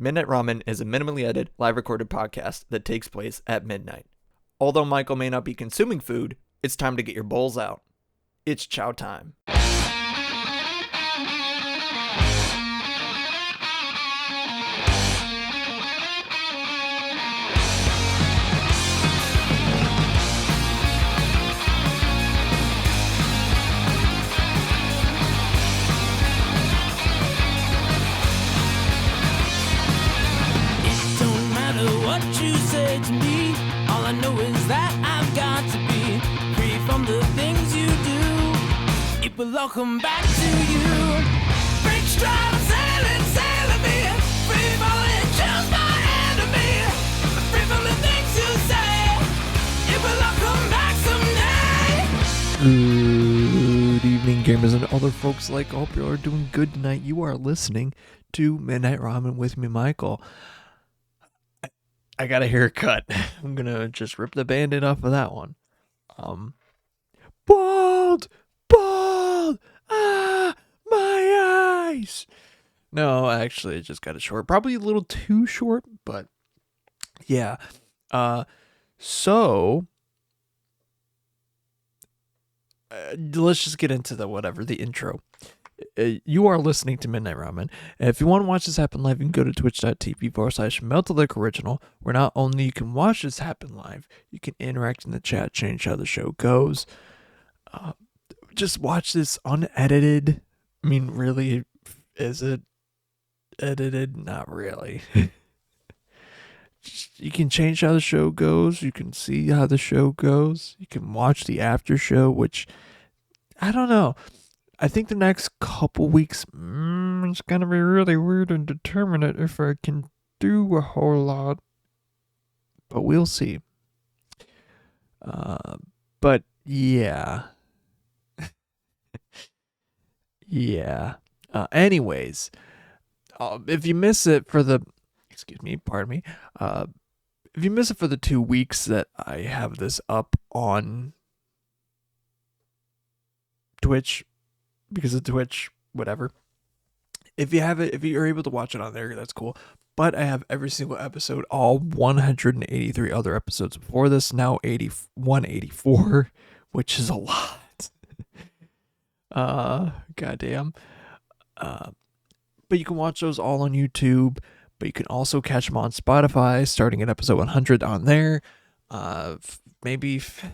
Midnight Ramen is a minimally edited, live recorded podcast that takes place at midnight. Although Michael may not be consuming food, it's time to get your bowls out. It's chow time. What you say to me, all I know is that I've got to be free from the things you do. It will all come back to you. Break stride, I'm sailing me. Free falling, choose my enemy. Free from the things you say. It will all come back someday. Good evening, gamers and other folks like. I hope you are doing good tonight. You are listening to Midnight Ramen with me, Michael. I got a haircut. I'm gonna just rip the band-aid off of that one. Bald, my eyes. No, actually, I just got it short. Probably a little too short, but yeah. So let's just get into the intro. You are listening to Midnight Ramen. And if you want to watch this happen live, you can go to twitch.tv/MeltedLikeOriginal, where not only you can watch this happen live, you can interact in the chat, change how the show goes. Just watch this unedited. I mean, really, is it edited? Not really. You can change how the show goes. You can see how the show goes. You can watch the after show, which, I don't know. I think the next couple weeks, it's going to be really weird and determinate if I can do a whole lot. But we'll see. But yeah. Yeah. Anyways, if you miss it for the, if you miss it for the 2 weeks that I have this up on Twitch, because of Twitch, whatever. If you're able to watch it on there, that's cool. But I have every single episode, all 183 other episodes before this, now 184, which is a lot. Goddamn. But you can watch those all on YouTube, but you can also catch them on Spotify, starting at episode 100 on there. Maybe if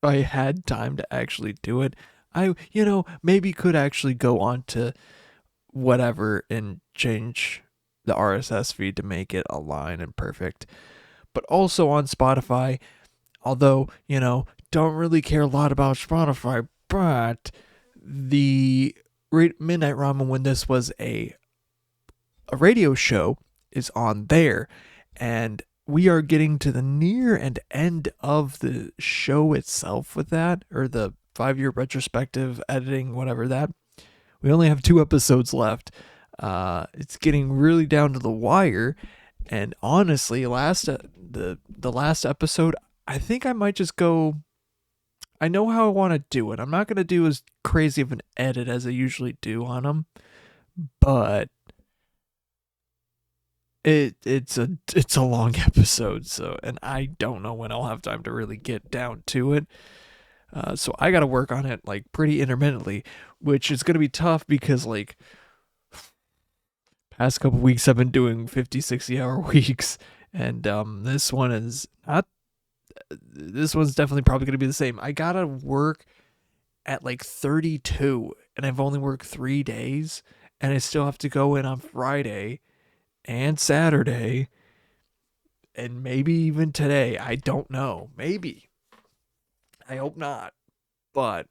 I had time to actually do it, I maybe could actually go on to whatever and change the RSS feed to make it align and perfect. But also on Spotify, although, don't really care a lot about Spotify, but the Midnight Ramen, when this was a radio show, is on there. And we are getting to the near and end of the show itself with that, or the 5-year retrospective editing, whatever that. We only have 2 episodes left. It's getting really down to the wire, and honestly, the last episode, I think I might just go. I know how I want to do it. I'm not gonna do as crazy of an edit as I usually do on them, but it's a long episode. So, and I don't know when I'll have time to really get down to it. So I got to work on it like pretty intermittently, which is going to be tough because like past couple weeks I've been doing 50, 60 hour weeks, and this one's definitely probably going to be the same. I got to work at like 32, and I've only worked 3 days, and I still have to go in on Friday and Saturday, and maybe even today. I don't know. Maybe. I hope not, but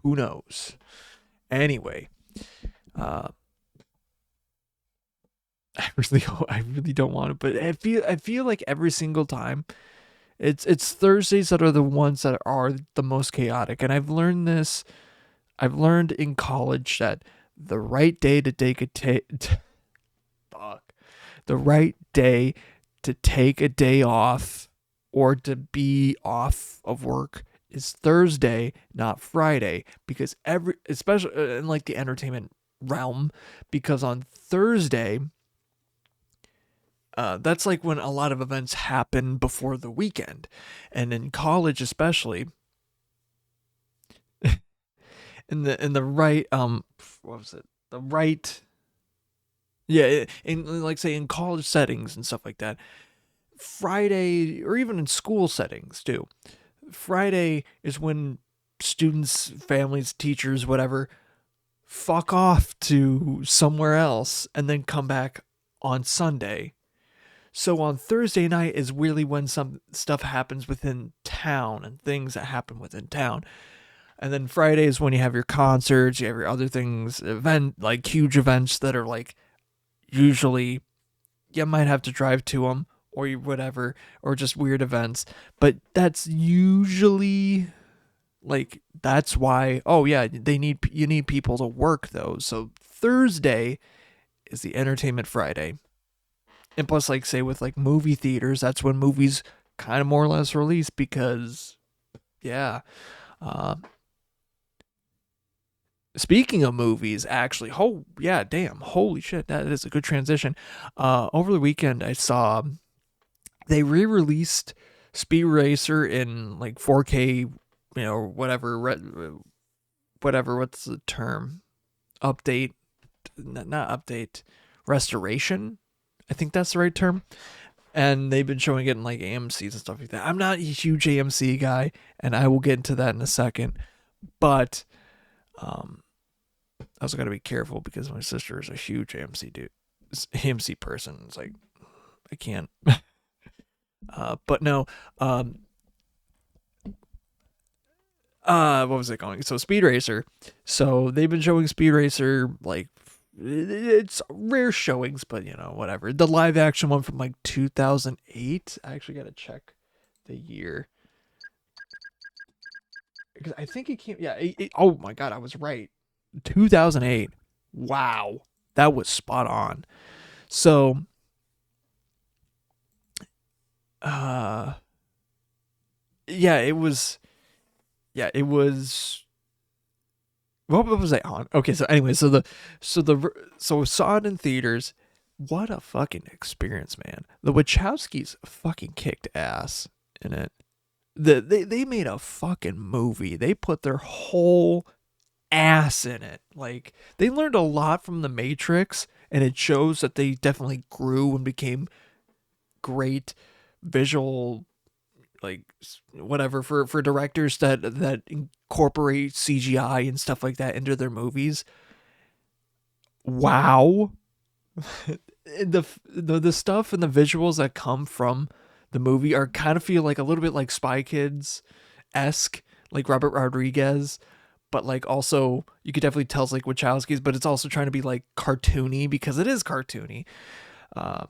who knows? Anyway, I really don't want to, but I feel like every single time, it's Thursdays that are the ones that are the most chaotic, and I've learned in college that the right day to take a day off, or to be off of work, is Thursday, not Friday, because especially in like the entertainment realm, because on Thursday That's like when a lot of events happen before the weekend, and in college especially, in the right what was it, the right, yeah, in like say in college settings and stuff like that, Friday, or even in school settings too, Friday is when students, families, teachers, whatever, fuck off to somewhere else and then come back on Sunday. So on Thursday night is really when some stuff happens within town and things that happen within town. And then Friday is when you have your concerts, you have your other things, like huge events that are like usually you might have to drive to them or whatever, or just weird events. But that's usually like that's why. Oh yeah, you need people to work those. So Thursday is the entertainment Friday, and plus, like say with like movie theaters, that's when movies kind of more or less release because yeah. Uh, Speaking of movies, actually, oh yeah, damn, holy shit, that is a good transition. Over the weekend, I saw they re-released Speed Racer in like 4K, whatever, whatever. What's the term? Update, not update, restoration. I think that's the right term. And they've been showing it in like AMC's and stuff like that. I'm not a huge AMC guy, and I will get into that in a second. But I also got to be careful because my sister is a huge AMC person. It's like I can't. But no. What was it going? So Speed Racer. So they've been showing Speed Racer like it's rare showings, but whatever. The live action one from like 2008. I actually got to check the year because I think it came. Yeah. Oh my god, I was right. 2008. Wow, that was spot on. So, uh, yeah, it was. Yeah, it was. What was I on? Okay, so anyway, so saw it in theaters. What a fucking experience, man! The Wachowskis fucking kicked ass in it. They made a fucking movie. They put their whole ass in it. Like they learned a lot from the Matrix, and it shows that they definitely grew and became great visual, like whatever, for directors that incorporate CGI and stuff like that into their movies. Wow. The stuff and the visuals that come from the movie are kind of feel like a little bit like Spy Kids esque, like Robert Rodriguez, but like also you could definitely tell it's like Wachowski's, but it's also trying to be like cartoony because it is cartoony. Uh,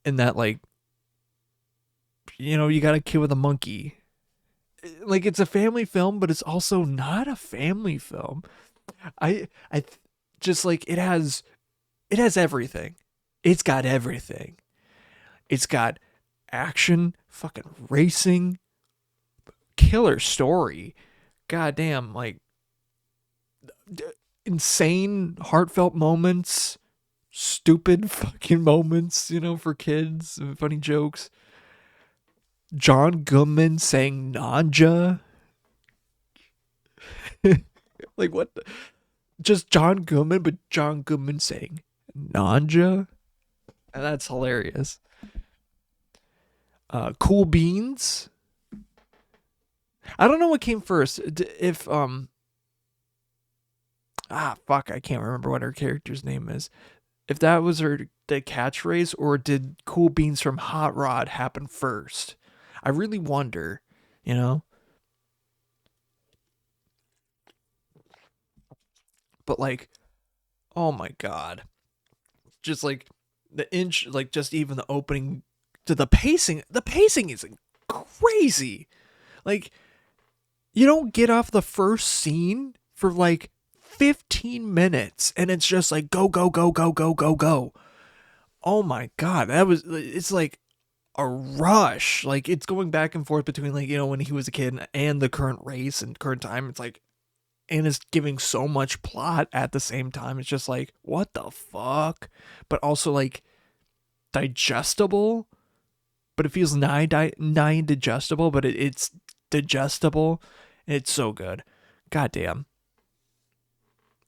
in that like you got a kid with a monkey. Like it's a family film, but it's also not a family film. I just like it has everything. It's got everything. It's got action, fucking racing, killer story. Goddamn, like insane heartfelt moments, stupid fucking moments, for kids, funny jokes. John Goodman saying Nanja. Like what? Just John Goodman, but John Goodman saying Nanja, and that's hilarious. Cool Beans. I don't know what came first. If fuck, I can't remember what her character's name is. If that was the catchphrase, or did Cool Beans from Hot Rod happen first? I really wonder. You know. But like, oh my god, just like the inch, like just even the opening to the pacing is crazy. Like you don't get off the first scene for like 15 minutes and it's just like go go go go go go go. Oh my god, it's like a rush. Like it's going back and forth between like when he was a kid and the current race and current time. It's like, and it's giving so much plot at the same time. It's just like, what the fuck? But also like digestible, but it feels nigh digestible, but it's digestible. It's so good. God damn.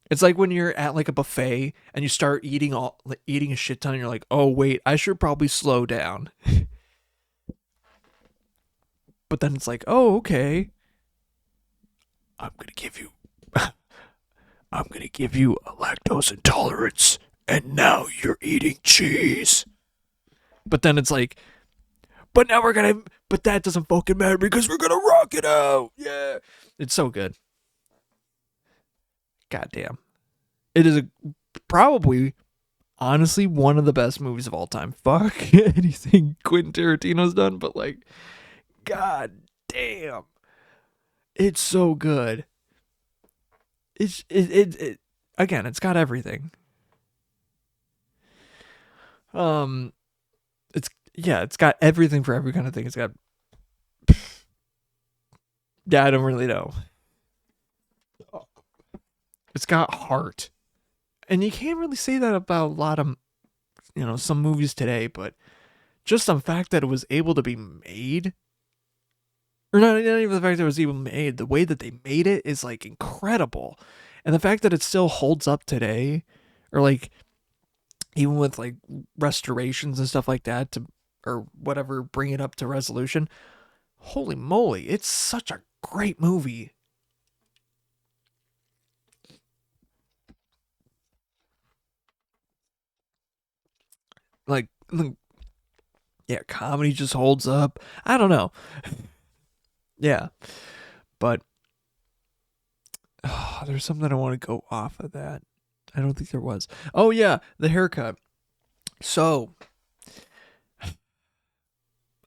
It's like when you're at like a buffet and you start eating a shit ton and you're like, "Oh wait, I should probably slow down." But then it's like, "Oh, okay. I'm going to give you I'm going to give you a lactose intolerance and now you're eating cheese." But then it's like, "But now we're going to but that doesn't fucking matter because we're going to rock it out." Yeah. It's so good. God damn. It is probably honestly one of the best movies of all time. Fuck anything Quentin Tarantino's done, but like, god damn, it's so good. It again, it's got everything. Um, it's yeah, it's got everything for every kind of thing. It's got yeah, I don't really know. It's got heart, and you can't really say that about a lot of some movies today, but just the fact that it was able to be made, or not even the fact that it was even made, the way that they made it is like incredible, and the fact that it still holds up today, or like even with like restorations and stuff like that to or whatever, bring it up to resolution. Holy moly, it's such a great movie. Like, yeah, comedy just holds up. I don't know. Yeah, but there's something I want to go off of that. I don't think there was. Oh yeah, the haircut. So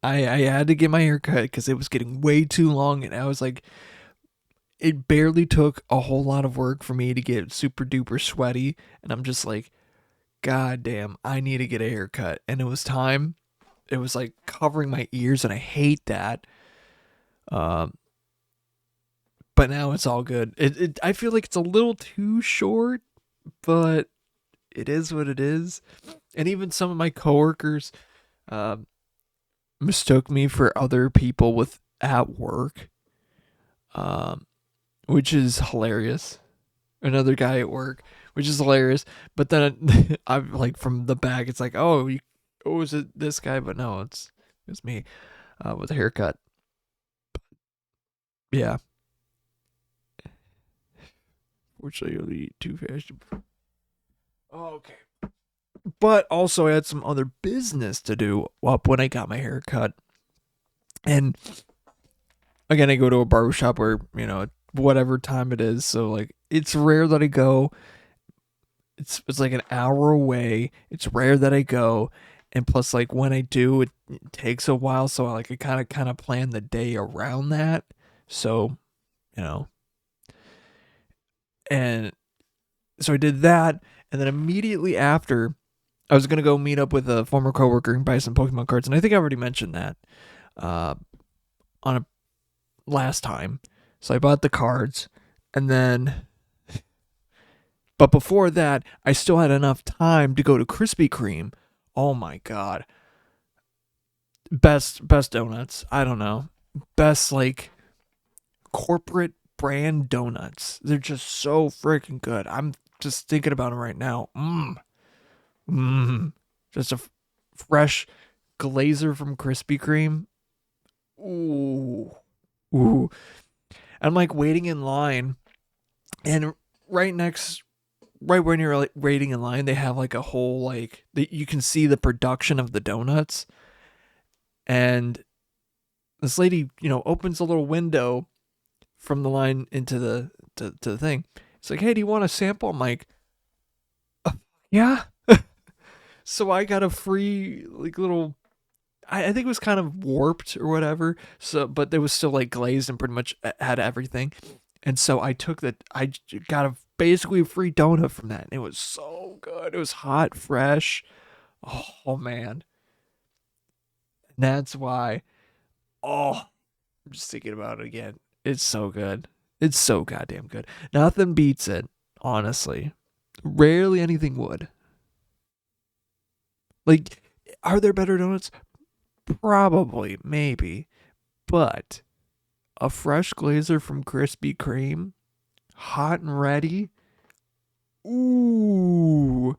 I had to get my hair cut because it was getting way too long, and I was like, it barely took a whole lot of work for me to get super duper sweaty, and I'm just like, God damn, I need to get a haircut, and it was time. It was like covering my ears, and I hate that. Um, but now it's all good. I feel like it's a little too short, but it is what it is. And even some of my coworkers, um, mistook me for other people with at work, um, which is hilarious. Another guy at work, which is hilarious. But then I'm like from the back, it's like, oh, is it this guy? But no, it's me with a haircut. Yeah, fortunately, I only eat too fast. Oh, okay. But also, I had some other business to do up when I got my hair cut. And again, I go to a barbershop where, whatever time it is. So, like, it's rare that I go. It's like an hour away. It's rare that I go. And plus, like, when I do, it takes a while. So, like, I kind of plan the day around that. So, you know, and so I did that. And then immediately after, I was going to go meet up with a former coworker and buy some Pokemon cards. And I think I already mentioned that uh, on a last time. So I bought the cards, and then, but before that, I still had enough time to go to Krispy Kreme. Oh my god, best donuts. I don't know, best like corporate brand donuts. They're just so freaking good. I'm just thinking about them right now. Just a fresh glazer from Krispy Kreme. Ooh, ooh. I'm like waiting in line, and right next, right when you're like waiting in line, they have like a whole like you can see the production of the donuts, and this lady, opens a little window from the line into to the thing. It's like, hey, do you want a sample? I'm like, yeah. So I got a free like little. I think it was kind of warped or whatever. So, but it was still like glazed and pretty much had everything. And so I took that. I got basically a free donut from that, and it was so good. It was hot, fresh. Oh man, and that's why. Oh, I'm just thinking about it again. It's so good. It's so goddamn good. Nothing beats it, honestly. Rarely anything would. Like, Are there better donuts? Probably, maybe. But a fresh glazer from Krispy Kreme, hot and ready. Ooh,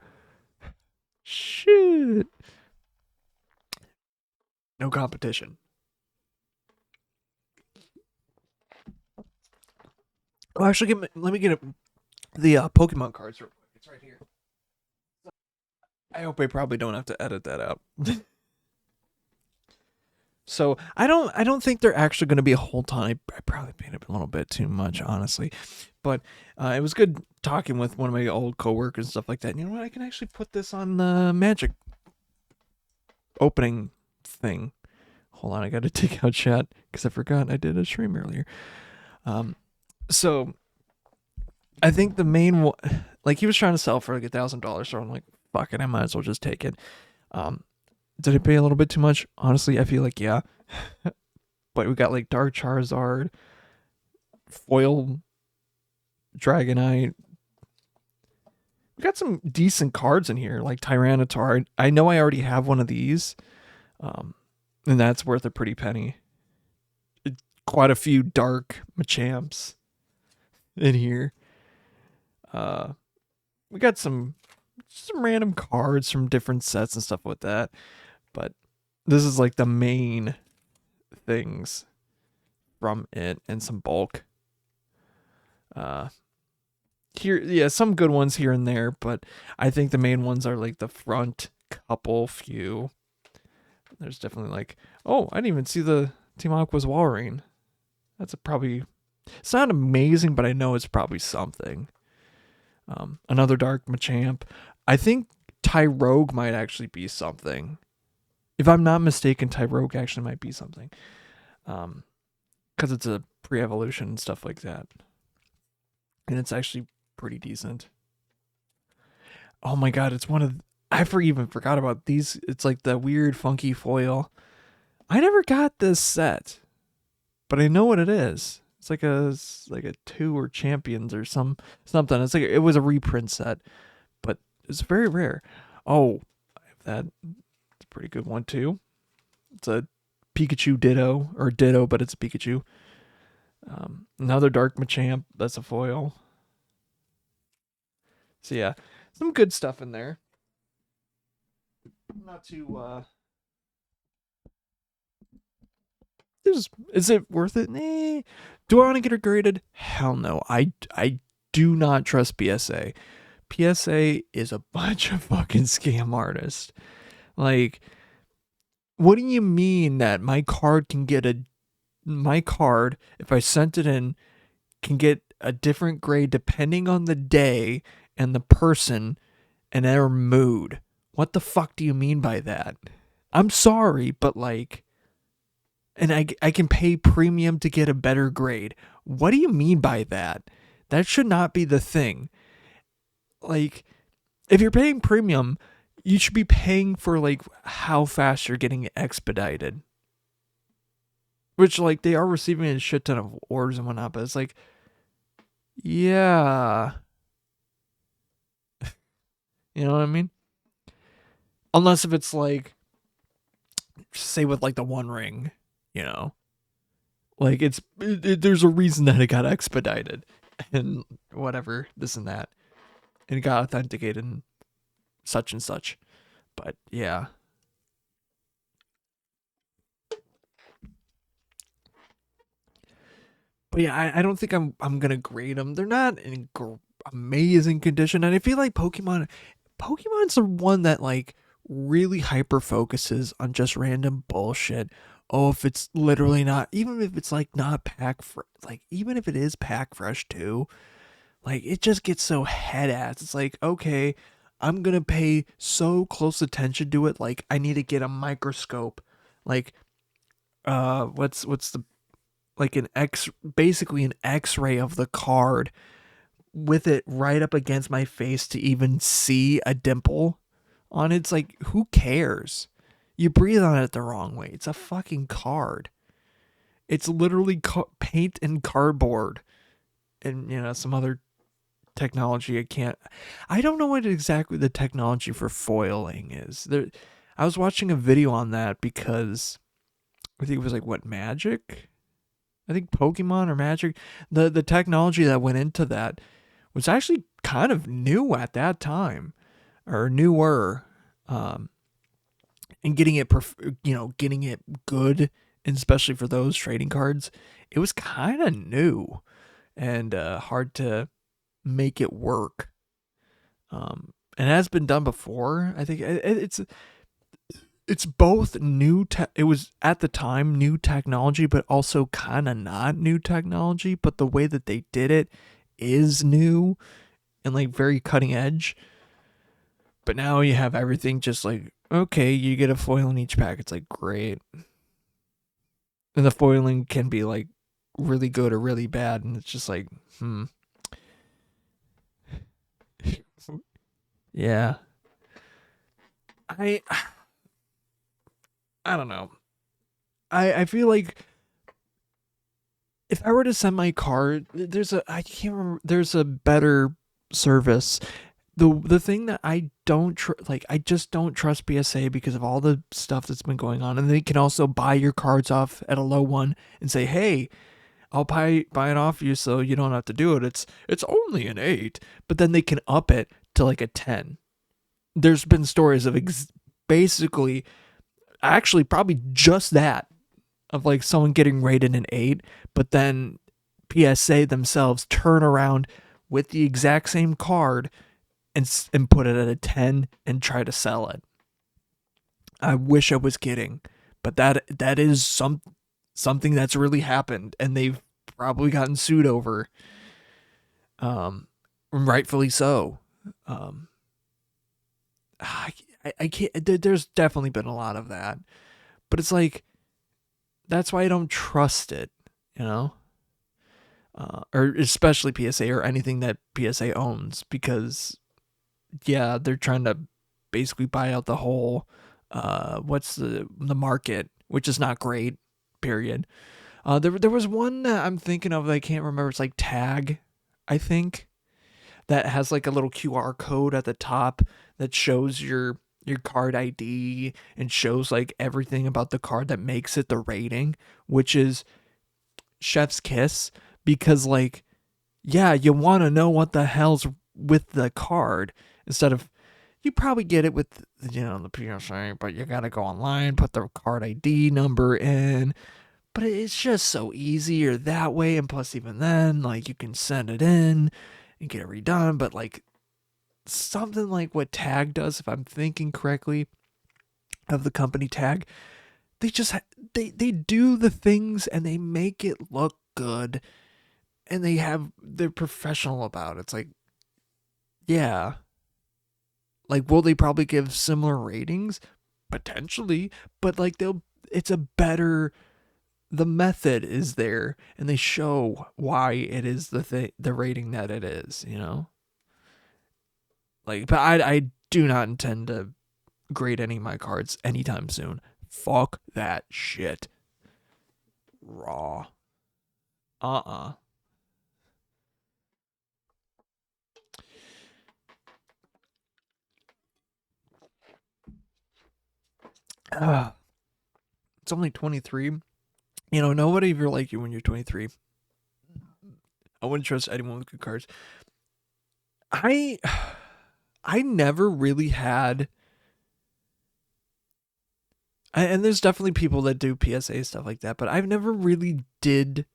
shit. No competition. Oh, actually, let me get the Pokemon cards real quick. It's right here. I hope I probably don't have to edit that out. So I don't think they're actually going to be a whole ton. I probably paid up a little bit too much, honestly, but it was good talking with one of my old coworkers and stuff like that. And you know what? I can actually put this on the Magic opening thing. Hold on, I got to take out chat because I forgot I did a stream earlier. So I think the main one, like he was trying to sell for like $1,000, so I'm like, fuck it, I might as well just take it. Did I pay a little bit too much? Honestly, I feel like yeah. But we got like Dark Charizard, Foil Dragonite. We got some decent cards in here, like Tyranitar. I know I already have one of these, and that's worth a pretty penny. Quite a few Dark Machamps in here. We got some random cards from different sets and stuff with that, but this is like the main things from it and some bulk. Here, yeah, some good ones here and there, but I think the main ones are like the front couple few. There's definitely like, oh, I didn't even see the Team Aqua's Walrein. That's probably, it's not amazing, but I know it's probably something. Another Dark Machamp. I think Tyrogue might actually be something. If I'm not mistaken, Tyrogue actually might be something. Because it's a pre-evolution and stuff like that. And it's actually pretty decent. Oh my god, it's one of... I even forgot about these. It's like the weird funky foil. I never got this set, but I know what it is. It's like a tour champions or something. It's like it was a reprint set, but it's very rare. Oh, I have that. It's a pretty good one too. It's a Pikachu Ditto, but it's a Pikachu. Another Dark Machamp. That's a foil. So yeah, some good stuff in there. Not too. Is it worth it? Nah. Do I want to get it graded? Hell no. I do not trust PSA. PSA is a bunch of fucking scam artists. Like, what do you mean that my card, if I sent it in, can get a different grade depending on the day and the person and their mood? What the fuck do you mean by that? I'm sorry, but like, and I can pay premium to get a better grade. What do you mean by that? That should not be the thing. Like, if you're paying premium, you should be paying for like how fast you're getting expedited. Which, like, they are receiving a shit ton of orders and whatnot, but it's like, yeah. You know what I mean? Unless if it's like, say with like the One Ring, you know, like there's a reason that it got expedited and whatever, this and that, and it got authenticated and such. But yeah. But yeah, I don't think I'm gonna grade them. They're not in amazing condition, and I feel like Pokemon's the one that like really hyper focuses on just random bullshit. Oh, if it's literally not, even if it's like not like even if it is pack fresh too, like it just gets so head ass. It's like, okay, I'm gonna pay so close attention to it, like I need to get a microscope, like what's the, like basically an X-ray of the card with it right up against my face to even see a dimple on it. It's like, who cares? You breathe on it the wrong way. It's a fucking card. It's literally paint and cardboard and, you know, some other technology. I don't know what exactly the technology for foiling is. I was watching a video on that because I think it was like what Magic. I think Pokemon or Magic. The technology that went into that was actually kind of new at that time, or newer, um, and getting it good, and especially for those trading cards, it was kind of new and hard to make it work. And it has been done before. I think it's both new. It was at the time new technology, but also kind of not new technology. But the way that they did it is new and like very cutting edge. But now you have everything just like, okay, you get a foil in each pack. It's like great, and the foiling can be like really good or really bad, and it's just like, yeah. I I don't know. I feel like if I were to send my card, I can't remember. There's a better service. The thing that I don't I just don't trust PSA because of all the stuff that's been going on, and they can also buy your cards off at a low one and say, hey, I'll buy it off you so you don't have to do it. It's only an 8, but then they can up it to like a 10. There's been stories of basically, actually probably just that, of like someone getting rated an 8, but then PSA themselves turn around with the exact same card and put it at a 10 and try to sell it. I wish I was kidding, but that is something that's really happened, and they've probably gotten sued over, rightfully so. I can't. There's definitely been a lot of that, but it's like that's why I don't trust it, you know, or especially PSA or anything that PSA owns, because yeah, they're trying to basically buy out the whole what's the market, which is not great. Period. There was one that I'm thinking of that I can't remember. It's like Tag, I think, that has like a little QR code at the top that shows your card ID and shows like everything about the card that makes it the rating, which is chef's kiss, because like, yeah, you want to know what the hell's with the card instead of, you probably get it with, the PSA, but you got to go online, put the card ID number in. But it's just so easier that way, and plus even then, like, you can send it in and get it redone. But like something like what Tag does, if I'm thinking correctly of the company Tag, they just they do the things and they make it look good, and they're professional about it. It's like, yeah, like, will they probably give similar ratings? Potentially, but like it's a better, the method is there, and they show why it is the rating that it is, Like, but I do not intend to grade any of my cards anytime soon. Fuck that shit. Raw. Uh-uh. Uh, it's only 23. Nobody ever like you when you're 23. I wouldn't trust anyone with good cards. I I never really had, and there's definitely people that do PSA stuff like that, but I've never really did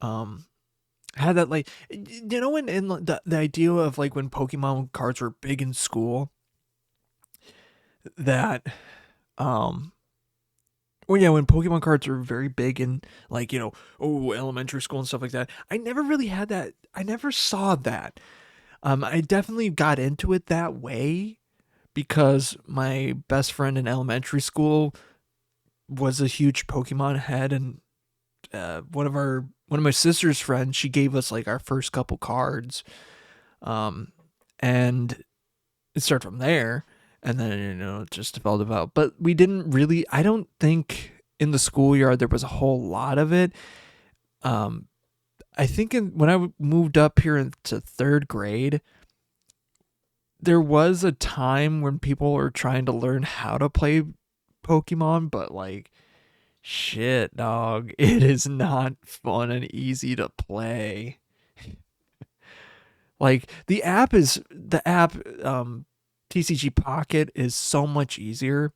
had that, like, in the idea of like when Pokemon cards were big in school, that well, yeah, when Pokemon cards were very big in, like, elementary school and stuff like that, I never really had that. I never saw that. I definitely got into it that way because my best friend in elementary school was a huge Pokemon head, and one of my sister's friends, she gave us like our first couple cards, and it started from there, and then it just developed out. But we didn't really. I don't think in the schoolyard there was a whole lot of it. I think when I moved up here into third grade, there was a time when people were trying to learn how to play Pokemon, but like shit, dog, it is not fun and easy to play. Like the app TCG Pocket is so much easier,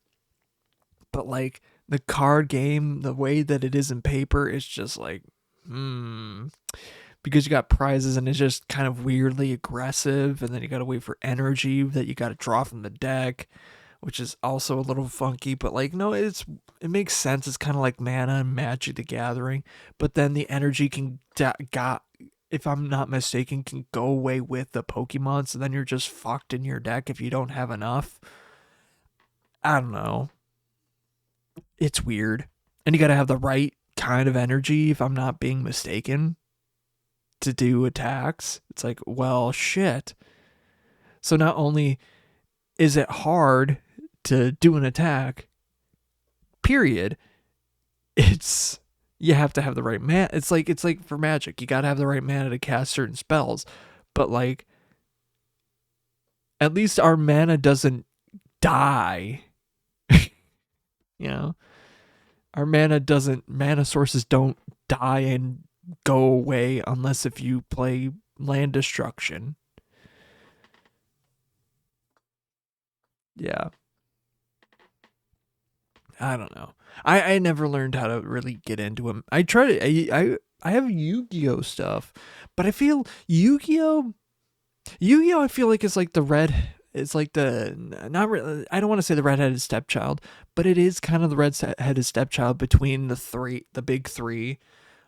but like the card game, the way that it is in paper, it's just like because you got prizes and it's just kind of weirdly aggressive, and then you got to wait for energy that you got to draw from the deck, which is also a little funky, but like no, it makes sense. It's kind of like Mana and Magic the Gathering, but then the energy can got if I'm not mistaken can go away with the Pokemon, so then you're just fucked in your deck if you don't have enough. I don't know. It's weird. And you got to have the right kind of energy if I'm not being mistaken to do attacks. It's like, well, shit. So not only is it hard to do an attack, period, it's you have to have the right mana. It's like for Magic, you got to have the right mana to cast certain spells. But like at least our mana doesn't die. You know, our mana sources don't die and go away unless if you play land destruction. Yeah. I don't know. I never learned how to really get into them. I tried it. I have Yu-Gi-Oh stuff, but I feel Yu-Gi-Oh I feel like it's like the red. It's like the not really. I don't want to say the redheaded stepchild, but it is kind of the redheaded stepchild between the big three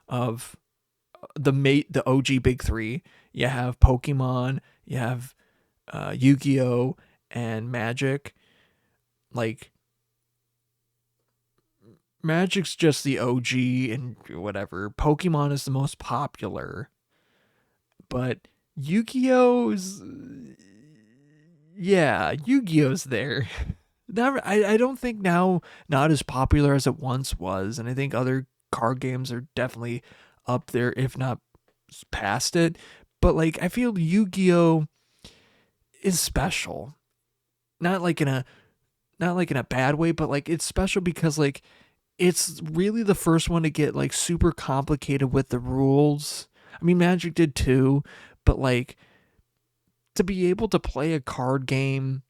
of the OG big three. You have Pokemon, you have Yu-Gi-Oh, and Magic. Like Magic's just the OG and whatever. Pokemon is the most popular, but Yu-Gi-Oh's yeah, Yu-Gi-Oh's there. I don't think now not as popular as it once was, and I think other card games are definitely up there, if not past it. But like I feel Yu-Gi-Oh is special, not like in a not like in a bad way, but like it's special because like it's really the first one to get like super complicated with the rules. I mean, Magic did too, but like to be able to play a card game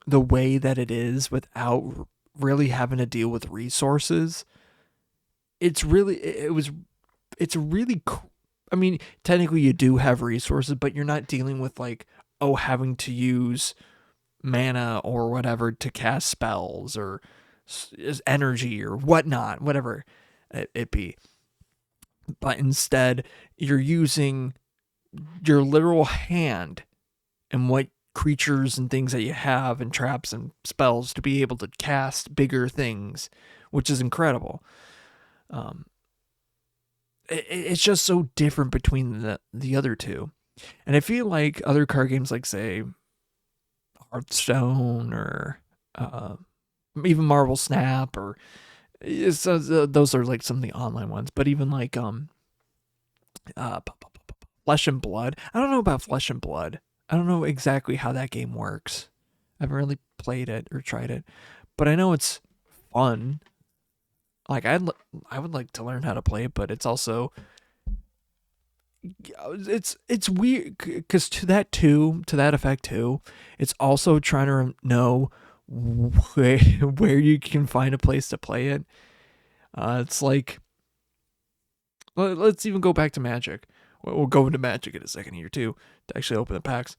the way that it is without really having to deal with resources, it's really I mean, technically you do have resources, but you're not dealing with like having to use mana or whatever to cast spells or energy or whatnot, whatever it be. But instead, you're using your literal hand and what creatures and things that you have and traps and spells to be able to cast bigger things, which is incredible. Um, it's just so different between the other two, and I feel like other card games, like say Hearthstone or even Marvel Snap, or those are like some of the online ones, but even like uh, Flesh and Blood. I don't know about Flesh and Blood. I don't know exactly how that game works. I haven't really played it or tried it, but I know it's fun. Like I would like to learn how to play it, but it's also it's weird because to that effect too, it's also trying to know where you can find a place to play it. It's like let's even go back to Magic. We'll go into Magic in a second here too to actually open the packs.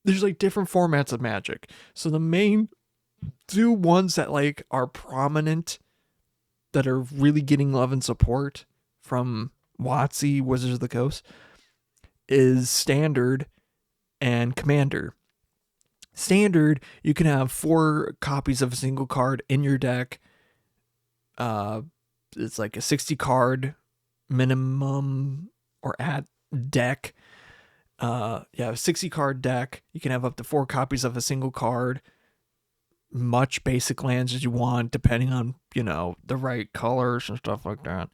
There's like different formats of Magic. So the main two ones that like are prominent, that are really getting love and support from WotC, Wizards of the Coast, is Standard and Commander. Standard, you can have 4 copies of a single card in your deck. It's like a 60 card minimum or at deck. A 60 card deck. You can have up to 4 copies of a single card. Much basic lands as you want, depending on, the right colors and stuff like that.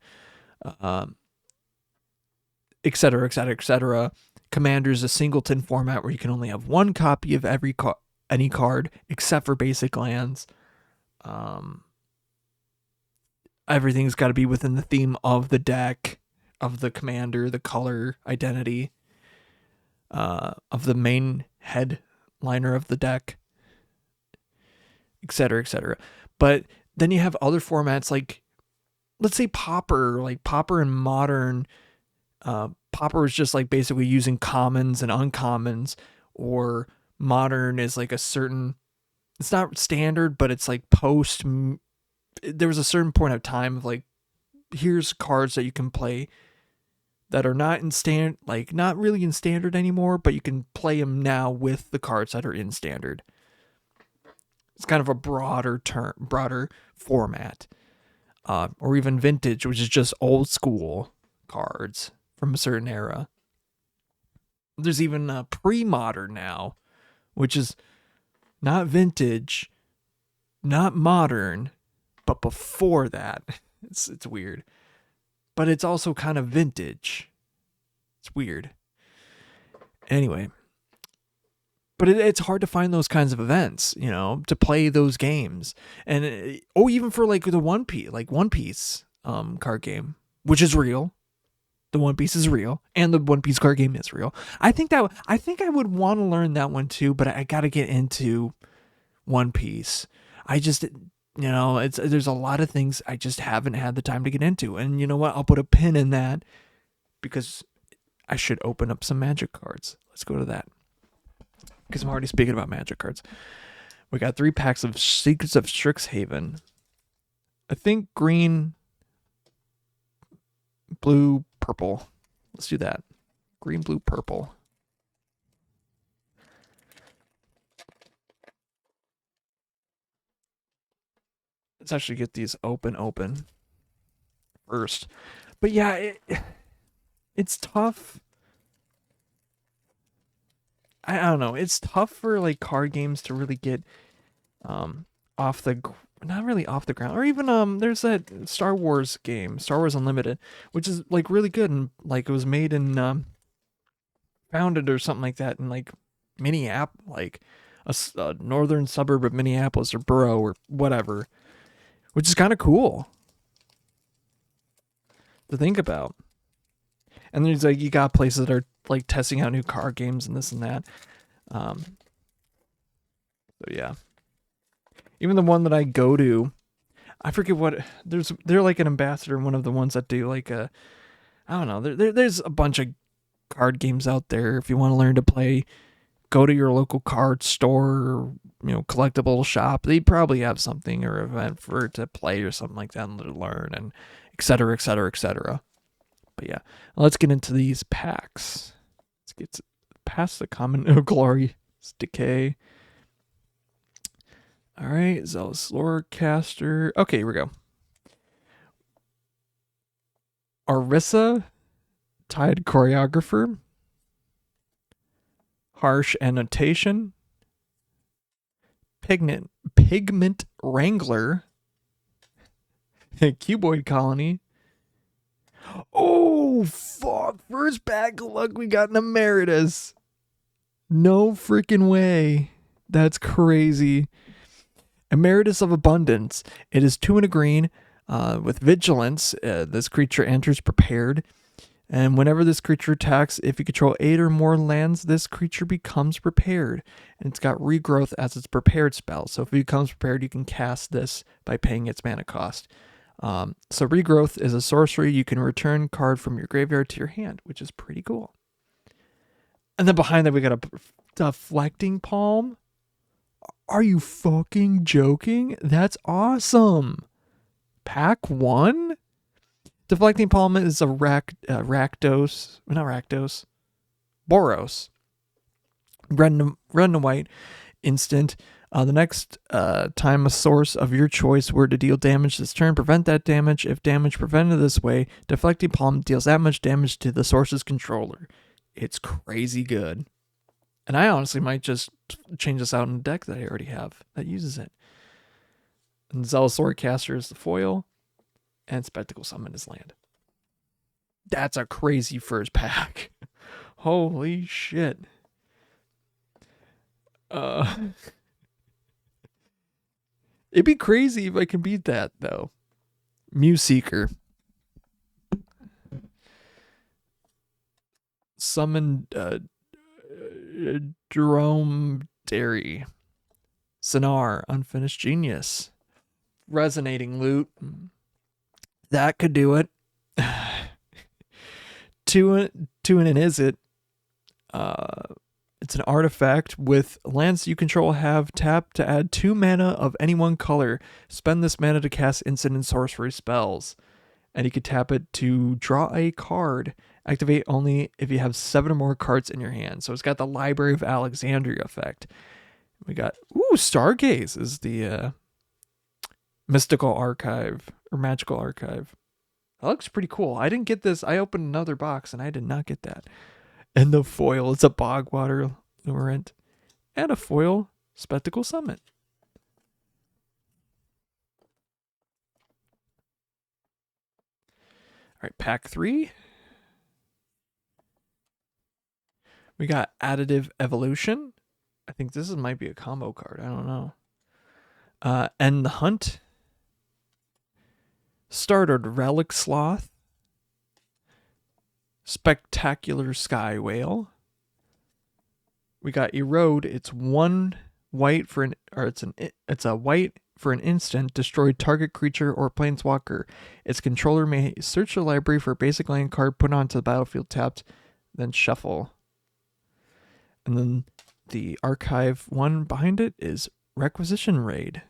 Et cetera, et cetera, et cetera. Commander's a singleton format where you can only have one copy of any card except for basic lands. Everything's got to be within the theme of the deck, of the commander, the color identity, of the main headliner of the deck, etc., etc. But then you have other formats like, let's say Pauper, like Pauper in Modern. Pauper is just like basically using commons and uncommons, or Modern is like a certain, it's not standard, but it's like post. There was a certain point of time of like, here's cards that you can play that are not in not really in standard anymore, but you can play them now with the cards that are in standard. It's kind of a broader format, or even vintage, which is just old school cards from a certain era. There's even pre-modern now, which is not vintage, not modern, but before that. It's weird. But it's also kind of vintage. It's weird. Anyway. But it's hard to find those kinds of events, to play those games. And even for like the One Piece card game, which is real. The One Piece is real, and the One Piece card game is real. I think I would want to learn that one too, but I got to get into One Piece. I just, there's a lot of things I just haven't had the time to get into. And you know what? I'll put a pin in that because I should open up some Magic cards. Let's go to that. Because I'm already speaking about Magic cards. We got 3 packs of Secrets of Strixhaven. I think green, blue, purple. Let's do that. Green, blue, purple. Let's actually get these open first. But yeah, it's tough. I don't know. It's tough for like card games to really get not really off the ground. Or even there's that Star Wars game, Star Wars Unlimited, which is like really good, and like it was made in founded or something like that in like Minneapolis, like a northern suburb of Minneapolis or borough or whatever, which is kind of cool to think about. And there's like, you got places that are like testing out new card games and this and that. So yeah, even the one that I go to, I forget what they're like an ambassador, one of the ones that do like I don't know. There's a bunch of card games out there. If you want to learn to play, go to your local card store or, collectible shop. They probably have something or event for to play or something like that and to learn, and et cetera, et cetera, et cetera. But yeah, let's get into these packs. Let's get past the common glorious decay. All right, Zealous Lorecaster. Okay, here we go. Orisa, Tide Choreographer. Harsh Annotation. Pigment Wrangler. Cuboid Colony. Oh, fuck. First pack of luck, we got an Emeritus. No freaking way. That's crazy. Emeritus of Abundance. It is 2 and a green with Vigilance. This creature enters prepared. And whenever this creature attacks, if you control 8 or more lands, this creature becomes prepared. And it's got Regrowth as its prepared spell. So if it becomes prepared, you can cast this by paying its mana cost. So Regrowth is a sorcery. You can return card from your graveyard to your hand, which is pretty cool. And then behind that, we got a Deflecting Palm. Are you fucking joking? That's awesome. Pack 1? Deflecting Palm is a Rakdos. Not Rakdos. Boros. Red and white. Instant. The next time a source of your choice were to deal damage this turn, prevent that damage. If damage prevented this way, Deflecting Palm deals that much damage to the source's controller. It's crazy good. And I honestly might just change this out in a deck that I already have that uses it. And Zealous Lorecaster is the foil. And Spectacle Summon is land. That's a crazy first pack. Holy shit. Uh, it'd be crazy if I can beat that though. Mew Seeker. Summon Jerome Dairy. Sonar, Unfinished Genius. Resonating Loot. That could do it. Two and an is it. It's an artifact with lands you control have tap to add 2 mana of any one color. Spend this mana to cast instant and sorcery spells. And you can tap it to draw a card. Activate only if you have 7 or more cards in your hand. So it's got the Library of Alexandria effect. We got, Stargaze is the mystical archive or magical archive. That looks pretty cool. I didn't get this. I opened another box and I did not get that. And the foil, it's a Bogwater Lurent. And a foil Spectacle Summit. All right, pack 3. We got Additive Evolution. I think this might be a combo card. I don't know. End the Hunt. Started Relic Sloth. Spectacular Sky Whale. We got Erode. It's 1 white for an, or it's a white for an instant. Destroy target creature or planeswalker. Its controller may search the library for a basic land card, put onto the battlefield tapped, then shuffle. And then the archive one behind it is Requisition Raid.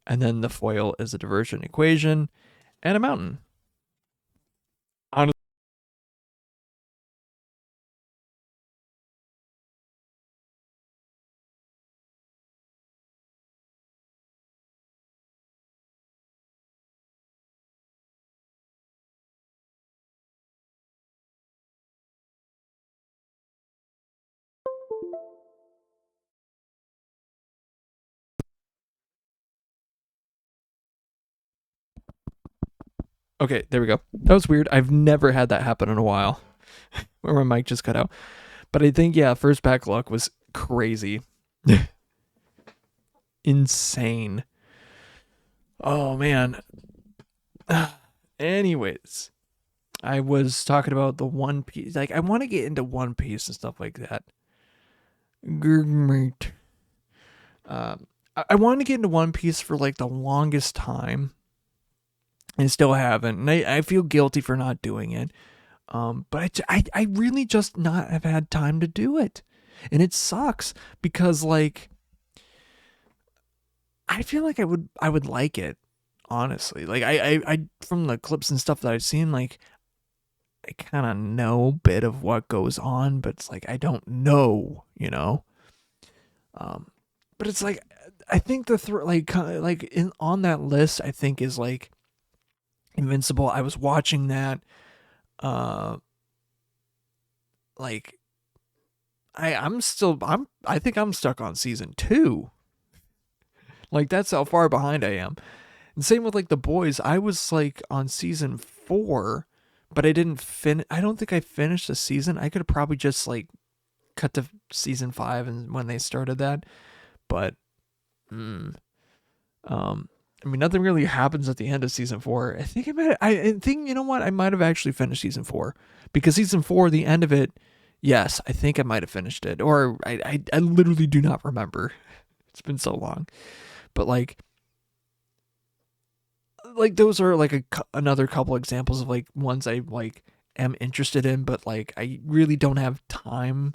And then the foil is a Diversion Equation and a Mountain. Okay, there we go. That was weird. I've never had that happen in a while where my mic just cut out. But I think, yeah, first pack luck was crazy. Insane. Oh, man. Anyways, I was talking about the One Piece. Like, I want to get into One Piece and stuff like that. Good mate. I wanted to get into One Piece for like the longest time and still haven't. And I feel guilty for not doing it. But I really just not have had time to do it. And it sucks because like I feel like I would like it, honestly. Like I from the clips and stuff that I've seen, like I kind of know a bit of what goes on, but it's like I don't know, you know. But it's like I think like in on that list, I think is like Invincible. I was watching that, like I think I'm stuck on season 2. Like that's how far behind I am. And same with like The Boys. I was like on season 4, but I didn't I don't think I finished the season. I could have probably just like cut to season 5 and when they started that. But I mean nothing really happens at the end of season 4. I think you know what? I might have actually finished season 4 because season 4 the end of it, yes, I think I might have finished it or I literally do not remember. It's been so long. But like those are like another couple examples of like ones I like am interested in, but like I really don't have time.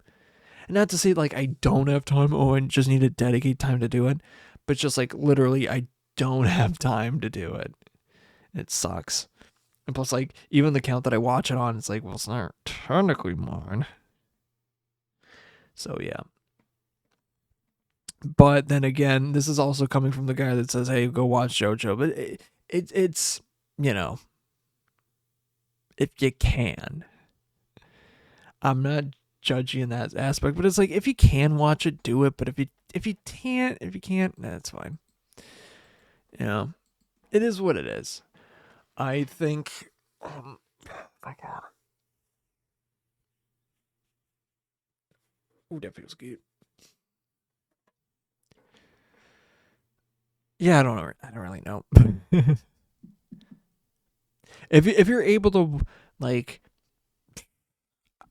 And not to say like I don't have time, oh, I just need to dedicate time to do it, but just like literally I don't have time to do it. It sucks. And plus like even the count that I watch it on, it's like, well, it's not technically mine. So yeah. But then again, this is also coming from the guy that says, "Hey, go watch JoJo." But it's you know, if you can, I'm not judgy in that aspect. But it's like if you can watch it, do it. But if you can't, that's fine. You know, it is what it is. I think. My God. Ooh, that feels good. Yeah, I don't know. I don't really know. If you're able to, like,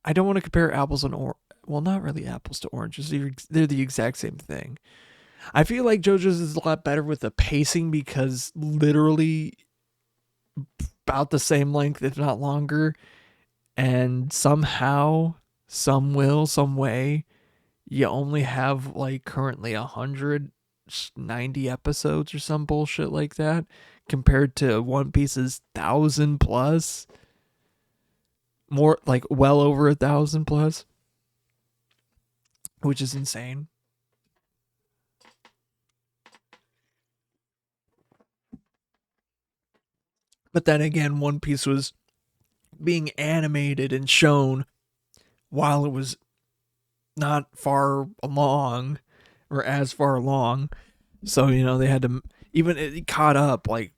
I don't want to compare apples and well, not really apples to oranges. They're the exact same thing. I feel like JoJo's is a lot better with the pacing because literally about the same length, if not longer, and somehow, some way, you only have like currently 190 episodes or some bullshit like that, compared to One Piece's 1,000 plus, more like well over 1,000 plus, which is insane. But then again, One Piece was being animated and shown while it was not far along or as far along. So, they had to, even it caught up, like,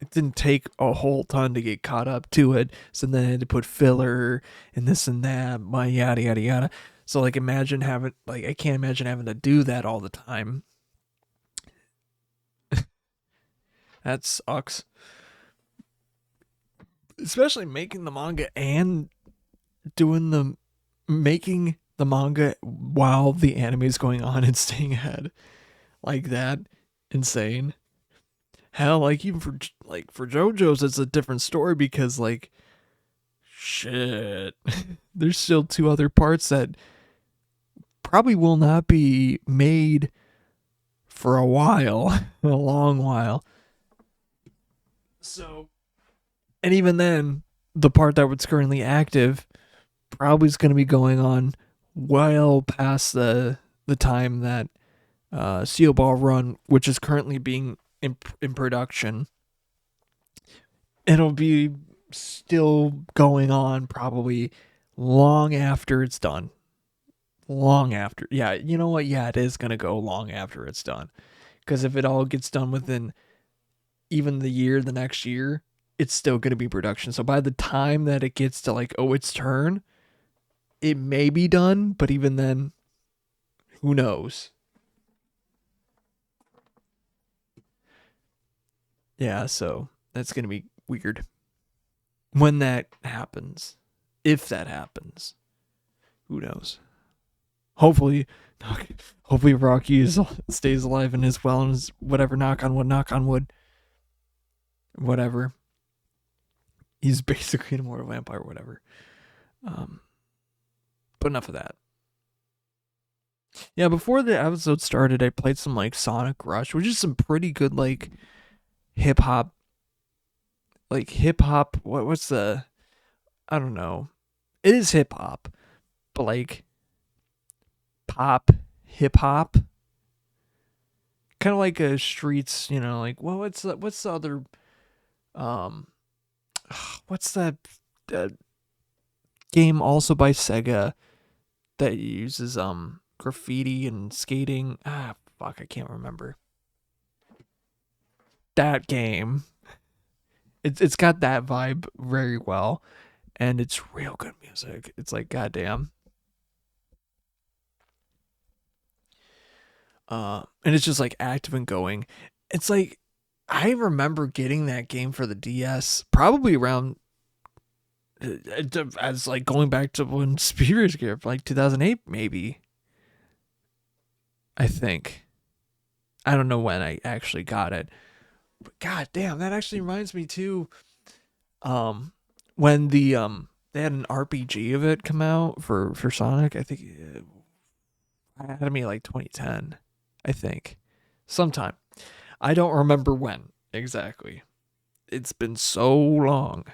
it didn't take a whole ton to get caught up to it. So then they had to put filler and this and that, yada, yada, yada. So, like, I can't imagine having to do that all the time. That sucks. Especially making the manga and making the manga while the anime is going on and staying ahead like that. Insane. Hell, like, even for JoJo's, it's a different story because, like, shit, there's still two other parts that probably will not be made for a while, a long while. So, and even then, the part that was currently active probably is going to be going on well past the time that Steel Ball Run, which is currently being in production, it'll be still going on probably long after it's done. Long after. Yeah, you know what? Yeah, it is going to go long after it's done. Because if it all gets done within even the next year, it's still going to be production. So by the time that it gets to, like, its turn, it may be done, but even then, who knows? Yeah, so that's going to be weird when that happens. If that happens, who knows? Hopefully, Rocky stays alive and is well and is whatever. Knock on wood, whatever. He's basically an immortal vampire, whatever. But enough of that. Yeah, before the episode started, I played some, like, Sonic Rush, which is some pretty good, like, hip hop. What's the? I don't know. It is hip hop, but, like, pop hip hop, kind of like a streets. Like, well, what's the other? Um, what's that game also by Sega that uses graffiti and skating? Fuck, I can't remember. That game. It's got that vibe very well, and it's real good music. It's like, goddamn. And it's just, like, active and going. It's like, I remember getting that game for the DS probably around as, like, going back to when Spears came, like 2008 maybe. I think. I don't know when I actually got it. But god damn, that actually reminds me too. When they had an RPG of it come out for Sonic. I think it had to be like 2010. I think sometime. I don't remember when exactly. It's been so long.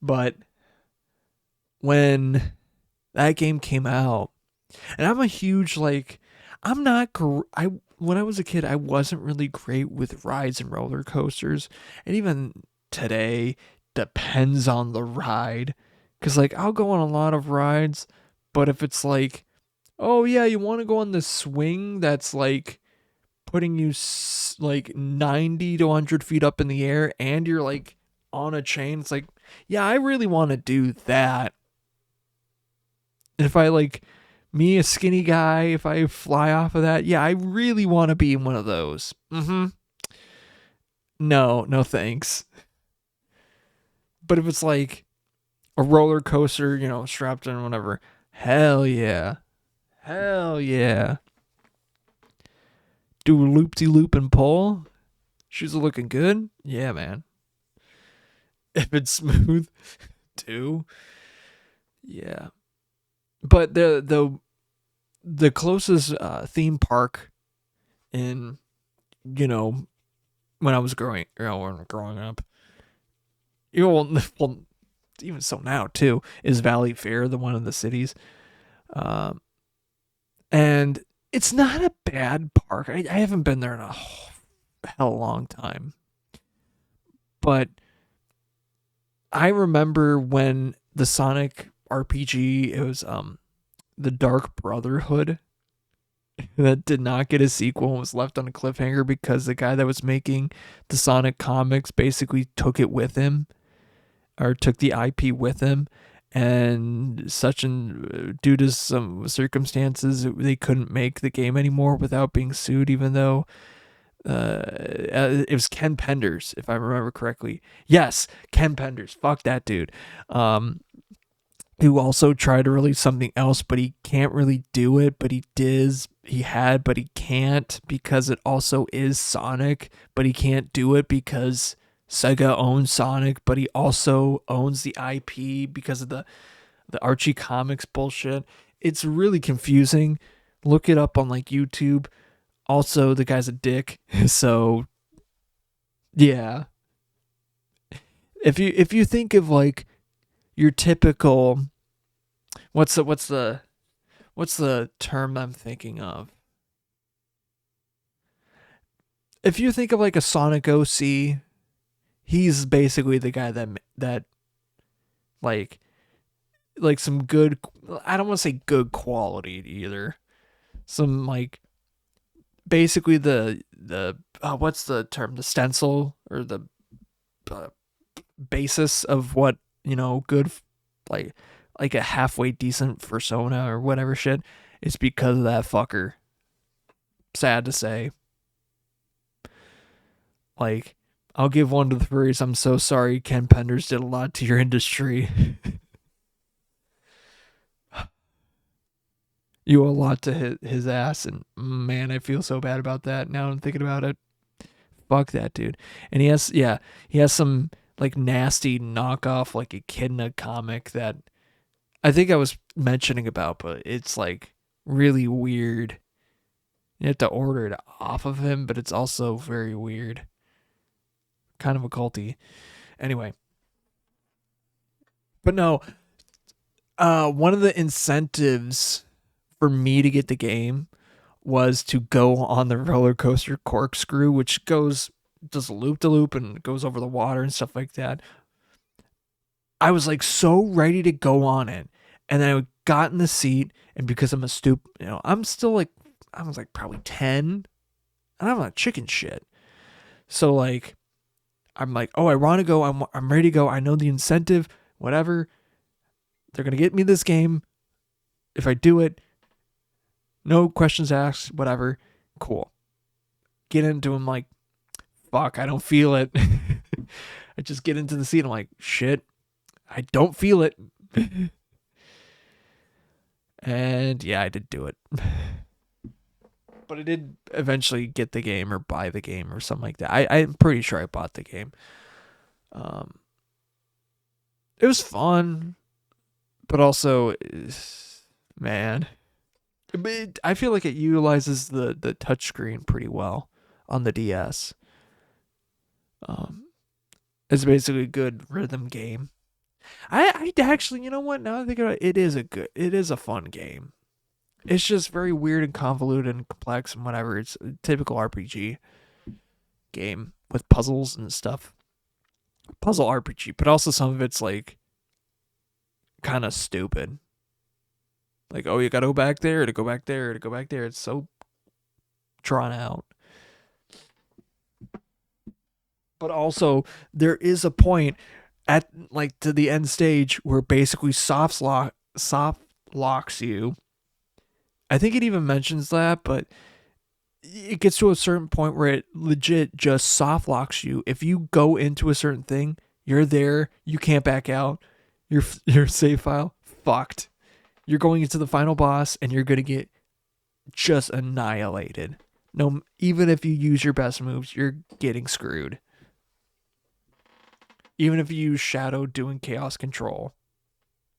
But when that game came out, and I'm a huge, like, I'm not I when I was a kid, I wasn't really great with rides and roller coasters, and even today depends on the ride, cuz, like, I'll go on a lot of rides, but if it's like, oh yeah, you want to go on the swing that's, like, putting you like 90 to 100 feet up in the air and you're, like, on a chain, it's like, yeah, I really want to do that. And if I, like, Me, a skinny guy, if I fly off of that, yeah, I really want to be in one of those. No, no thanks. But if it's like a roller coaster, strapped in, whatever, hell yeah. Hell yeah. Do a loop de loop and pull. Shoes are looking good. Yeah, man. If it's smooth, too. Yeah. But the closest theme park in, when I was growing up, well, even so now too, is Valley Fair, the one in the cities. Um, and it's not a bad park. I haven't been there in a hell long time, but I remember when the Sonic RPG, it was the Dark Brotherhood, that did not get a sequel and was left on a cliffhanger because the guy that was making the Sonic comics basically took it with him, or took the IP with him, and due to some circumstances they couldn't make the game anymore without being sued, even though it was Ken Penders, if I remember correctly. Yes, Ken Penders. Fuck that dude. Who also tried to release something else, but he can't really do it. But but he can't, because it also is Sonic, but he can't do it because Sega owns Sonic, but he also owns the IP because of the Archie Comics bullshit. It's really confusing. Look it up on like YouTube. Also, the guy's a dick. So yeah. If you think of like your typical, what's the term I'm thinking of? If you think of like a Sonic OC, he's basically the guy that like some good, I don't want to say good quality either. Some like basically the what's the term? The stencil, or the uh, basis of what, good, like a halfway decent persona or whatever shit. It's because of that fucker. Sad to say. Like, I'll give one to the furries. I'm so sorry, Ken Penders did a lot to your industry. You owe a lot to his ass, and man, I feel so bad about that now I'm thinking about it. Fuck that dude. And he has some like nasty knockoff, like Echidna comic that I think I was mentioning about, but it's like really weird. You have to order it off of him, but it's also very weird. Kind of occulty. Anyway. But no, one of the incentives for me to get the game was to go on the roller coaster Corkscrew, which does loop to loop and goes over the water and stuff like that. I was like so ready to go on it, and then I got in the seat, and because I'm a I'm still like, I was like probably 10, and I'm not chicken shit. So like, I'm like, oh, I want to go. I'm ready to go. I know the incentive. Whatever. They're gonna get me this game. If I do it, no questions asked. Whatever. Cool. Get into him like, fuck, I don't feel it. I just get into the seat. I'm like, shit, I don't feel it. And yeah, I did do it. But I did eventually get the game or buy the game or something like that. I'm pretty sure I bought the game. It was fun, but also, man, I feel like it utilizes the touchscreen pretty well on the DS. It's basically a good rhythm game. I actually, you know what? Now I think about it, it is a fun game. It's just very weird and convoluted and complex and whatever. It's a typical RPG game with puzzles and stuff. Puzzle RPG, but also some of it's like kind of stupid. Like, oh, you gotta go back there to go back there to go back there. It's so drawn out. But also, there is a point at like to the end stage where basically soft locks you, I think it even mentions that, but it gets to a certain point where it legit just soft locks you. If you go into a certain thing, you're there. You can't back out. Your save file fucked. You're going into the final boss, and you're gonna get just annihilated. No, even if you use your best moves, you're getting screwed. Even if you use Shadow doing Chaos Control,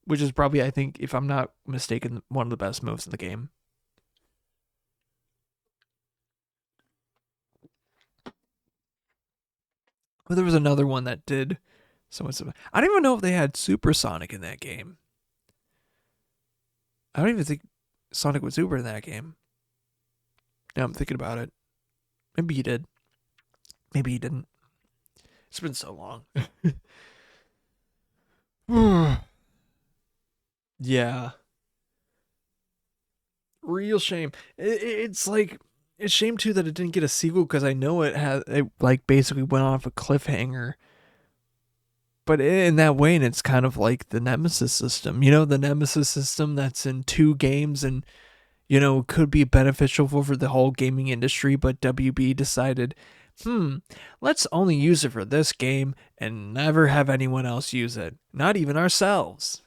which is probably, I think, if I'm not mistaken, one of the best moves in the game. But there was another one that did so much. I don't even know if they had Supersonic in that game. I don't even think Sonic was Super in that game. Now I'm thinking about it. Maybe he did. Maybe he didn't. It's been so long. Yeah. Real shame. It's like it's shame too that it didn't get a sequel because I know it like basically went off a cliffhanger. But in that way, and it's kind of like the Nemesis system. The Nemesis system that's in 2 games and could be beneficial for the whole gaming industry, but WB decided, let's only use it for this game and never have anyone else use it. Not even ourselves.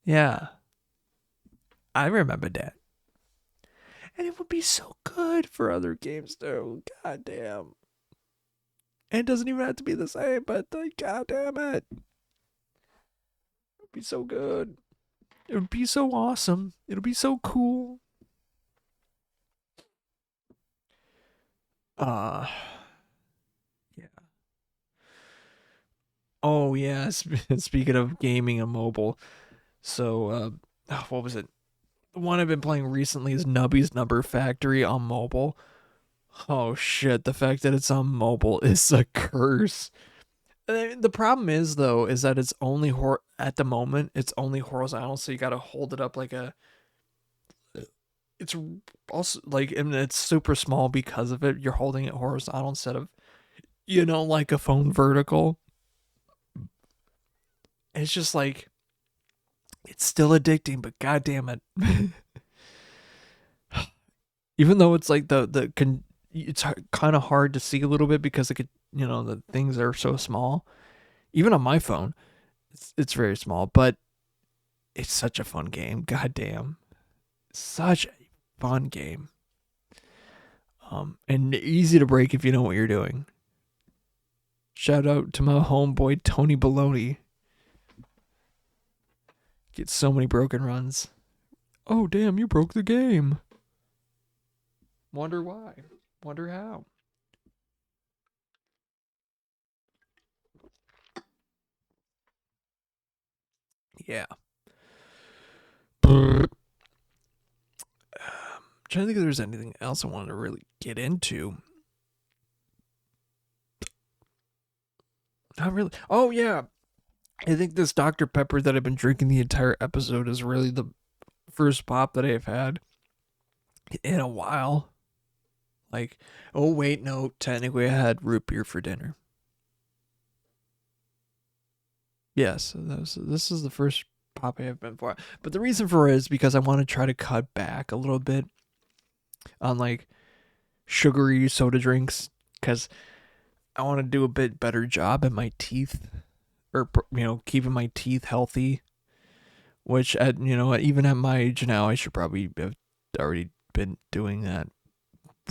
Yeah, I remember that. And it would be so good for other games though. God damn. And it doesn't even have to be the same, but god damn it. It would be so good. It would be so awesome. It'll be so cool. Uh yeah. Oh yeah, speaking of gaming and mobile. So what was it? The one I've been playing recently is Nubby's Number Factory on mobile. Oh shit, the fact that it's on mobile is a curse. The problem is though is that it's only at the moment it's only horizontal, so you got to hold it up like a it's also like, and it's super small because of it. You're holding it horizontal instead of like a phone vertical. It's just like it's still addicting, but god damn it. Even though it's like it's kind of hard to see a little bit because the things are so small. Even on my phone, it's very small, but it's such a fun game. God damn, such a fun game. And easy to break if you know what you're doing. Shout out to my homeboy Tony Baloney. Get so many broken runs. Oh damn, you broke the game. Wonder why. Wonder how. Yeah. I'm trying to think if there's anything else I wanted to really get into. Not really. Oh yeah. I think this Dr. Pepper that I've been drinking the entire episode is really the first pop that I've had in a while. Like, oh wait, no, technically I had root beer for dinner. Yes, this is the first pop I have been for. But the reason for it is because I want to try to cut back a little bit on like sugary soda drinks because I want to do a bit better job at my teeth, or keeping my teeth healthy. Which at even at my age now, I should probably have already been doing that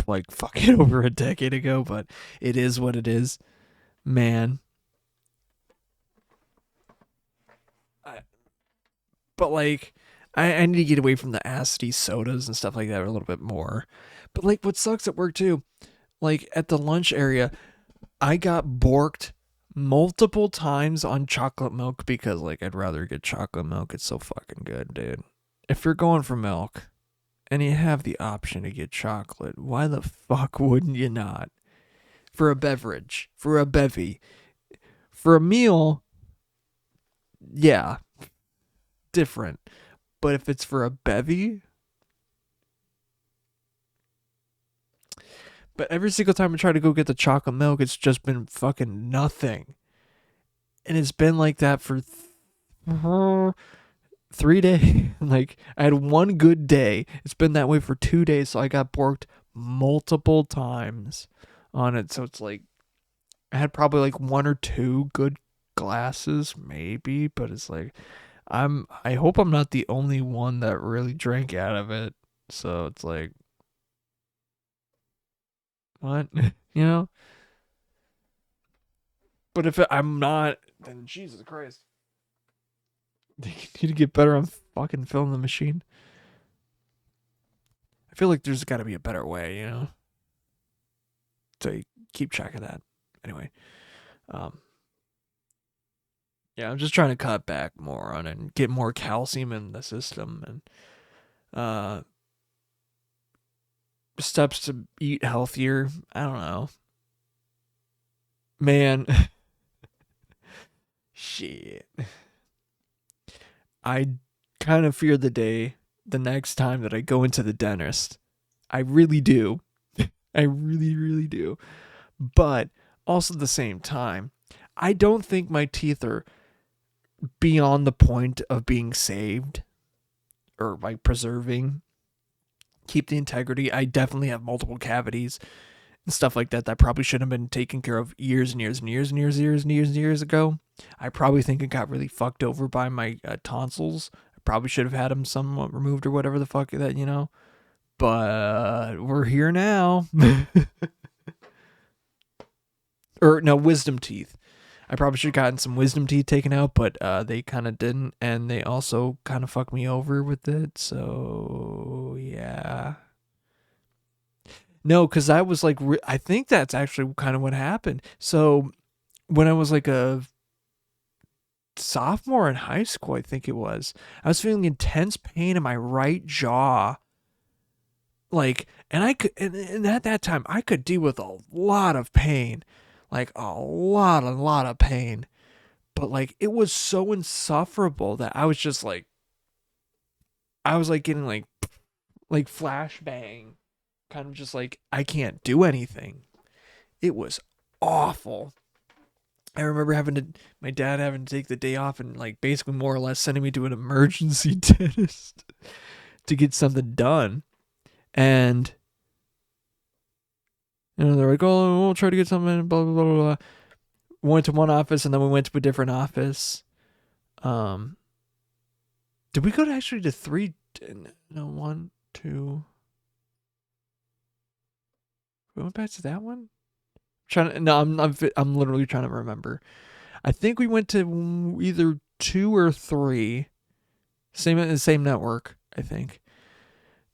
like fucking over a decade ago. But it is what it is, man. But like, I need to get away from the acidy sodas and stuff like that a little bit more. But like, what sucks at work too, like at the lunch area, I got borked multiple times on chocolate milk because like I'd rather get chocolate milk. It's so fucking good, dude. If you're going for milk and you have the option to get chocolate, why the fuck wouldn't you not? For a beverage, for a bevy, for a meal, yeah, different. But if it's for a bevy, but every single time I try to go get the chocolate milk, it's just been fucking nothing. And it's been like that for 3 days. Like, I had one good day. It's been that way for 2 days, so I got borked multiple times on it. So it's like I had probably like one or two good glasses, maybe, but it's like I hope I'm not the only one that really drank out of it. So it's like, what? You know? But if I'm not, then Jesus Christ. They need to get better on fucking filling the machine. I feel like there's got to be a better way, to keep track of that. Anyway, um, yeah, I'm just trying to cut back more on it and get more calcium in the system and uh, steps to eat healthier. I don't know, man. Shit, I kind of fear the next time that I go into the dentist. I really do. I really, really do. But also at the same time, I don't think my teeth are beyond the point of being saved or like preserving. Keep the integrity. I definitely have multiple cavities and stuff like that probably should have been taken care of years and years and years and years and years and years and years ago. I probably think it got really fucked over by my tonsils. I probably should have had them somewhat removed or whatever the fuck that. But we're here now. Or no, wisdom teeth. I probably should have gotten some wisdom teeth taken out, but they kind of didn't, and they also kind of fucked me over with it. So yeah, no, because I was like, I think that's actually kind of what happened. So when I was like a sophomore in high school, I think it was, I was feeling intense pain in my right jaw. Like, and I could, and at that time, I could deal with a lot of pain, like a lot of pain. But like, it was so insufferable that I was just like, I was like getting like flashbang, kind of just like, I can't do anything. It was awful. I remember my dad having to take the day off and like basically more or less sending me to an emergency dentist to get something done. And, they're like, oh, we'll try to get something, blah, blah, blah, blah. We went to one office and then we went to a different office. Did we go to actually to three? No, one, two. We went back to that one. I'm literally trying to remember. I think we went to either 2 or 3. Same network, I think.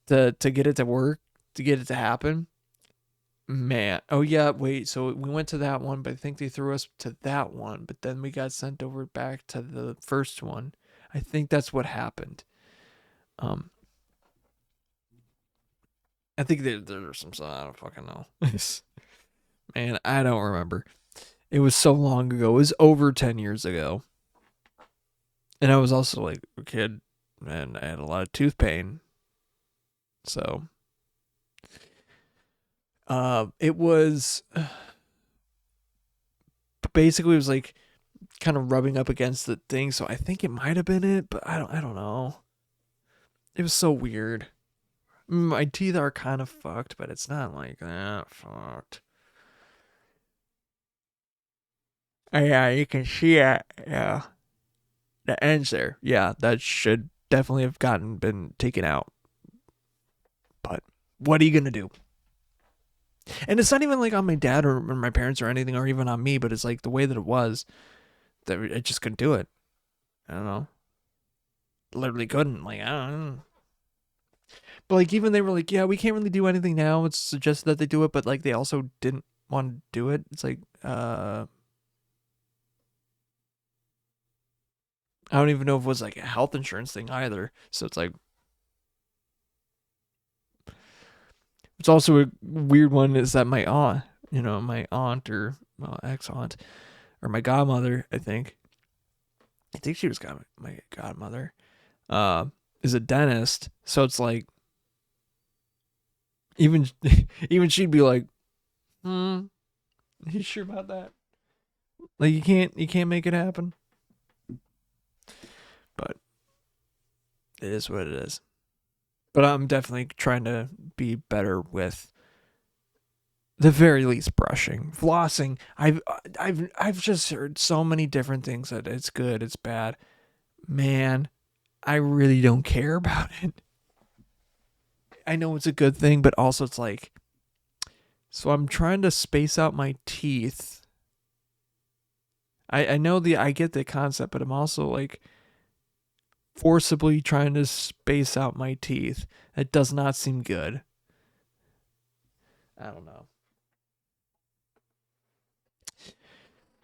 To get it to work, to get it to happen. Man, oh yeah, wait. So we went to that one, but I think they threw us to that one. But then we got sent over back to the first one. I think that's what happened. Um, I think there's some. I don't fucking know. Man, I don't remember. It was so long ago. It was over 10 years ago. And I was also like a kid, and I had a lot of tooth pain. So, it was basically it was like kind of rubbing up against the thing. So I think it might have been it, but I don't know. It was so weird. My teeth are kind of fucked, but it's not like that fucked. Oh, yeah, you can see it. Yeah, the ends there. Yeah, that should definitely have been taken out. But what are you gonna do? And it's not even like on my dad or my parents or anything, or even on me, but it's like the way that it was that I just couldn't do it. I don't know. Literally couldn't. Like, I don't know. But like even they were like, yeah, we can't really do anything now. It's suggested that they do it, but like they also didn't want to do it. It's like, I don't even know if it was like a health insurance thing either. So it's like, it's also a weird one is that my aunt or ex aunt or my godmother, I think she was my godmother, uh, is a dentist. So it's like, even, even she'd be like, are you sure about that? Like you can't make it happen. but it is what it is. But I'm definitely trying to be better with the very least brushing, flossing. I've just heard so many different things that it's good, it's bad. Man, I really don't care about it. I know it's a good thing, but also it's like, so I'm trying to space out my teeth. I know I get the concept, but I'm also like forcibly trying to space out my teeth. That does not seem good. I don't know.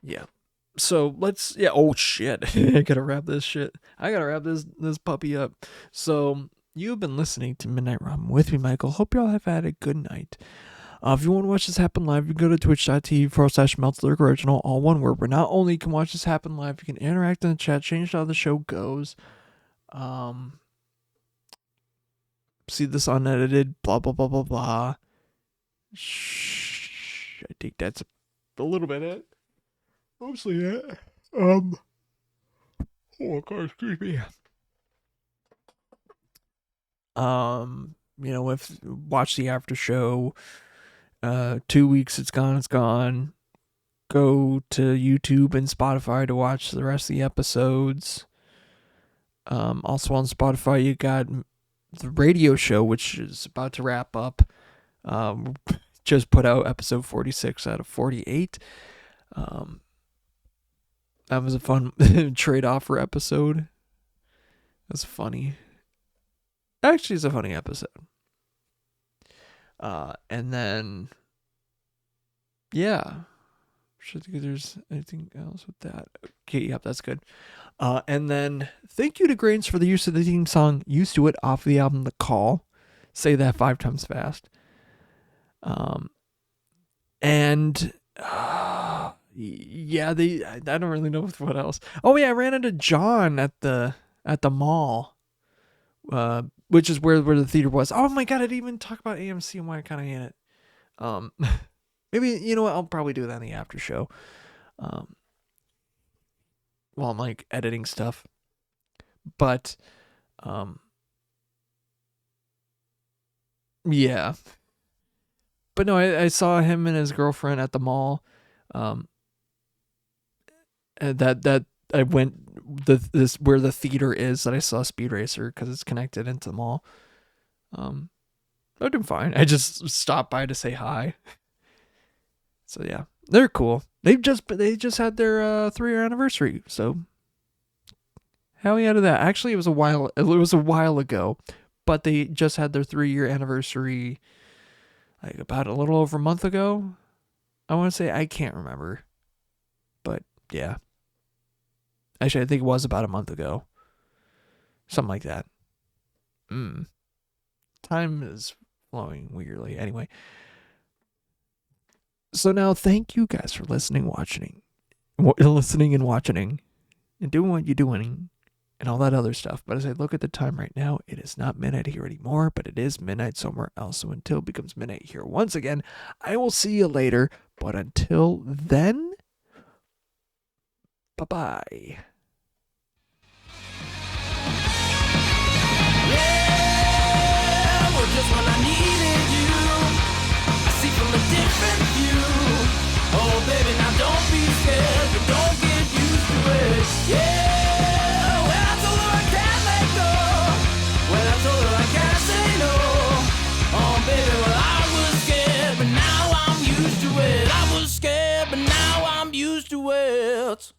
Yeah. So let's oh shit. I gotta wrap this shit. I gotta wrap this puppy up. So you've been listening to Midnight Ramen with me, Michael. Hope y'all have had a good night. If you want to watch this happen live, you can go to twitch.tv/Meltzler Original, all one word, where not only you can watch this happen live, you can interact in the chat, change how the show goes. See this unedited, blah, blah, blah, blah, blah. Shh. I think that's a little bit it. Mostly it. Oh, God, excuse me. If watch the after show, 2 weeks it's gone. Go to YouTube and Spotify to watch the rest of the episodes. Also on Spotify, you got the radio show, which is about to wrap up. Just put out episode 46 out of 48. That was a fun trade-offer episode. It was funny. Actually, it's a funny episode. And then, yeah. Should think there's anything else with that. Okay, yep, that's good. And then thank you to Grains for the use of the theme song "Used to It" off the album The Call. Say that 5 times fast. Yeah, I don't really know what else. Oh yeah, I ran into John at the mall, which is where the theater was. Oh my god, I didn't even talk about AMC and why I kind of hate it. Maybe, you know what, I'll probably do that in the after show. While I'm like editing stuff. But yeah. But no, I saw him and his girlfriend at the mall. That I went this where the theater is, that I saw Speed Racer because it's connected into the mall. I'm doing fine. I just stopped by to say hi. So yeah, they're cool. They just had their 3-year anniversary. So hell yeah to that. Actually, it was a while ago, but they just had their 3-year anniversary like about a little over a month ago. I want to say, I can't remember, but yeah. Actually, I think it was about a month ago. Something like that. Time is flowing weirdly. Anyway. So now, thank you guys for listening and watching, and doing what you're doing, and all that other stuff. But as I look at the time right now, it is not midnight here anymore, but it is midnight somewhere else. So until it becomes midnight here once again, I will see you later. But until then, bye-bye. Just when I needed you, I see from a different view. Oh baby, now don't be scared, but don't get used to it. Yeah, when I told her I can't let go, when I told her I can't say no. Oh baby, well I was scared, but now I'm used to it. I was scared, but now I'm used to it.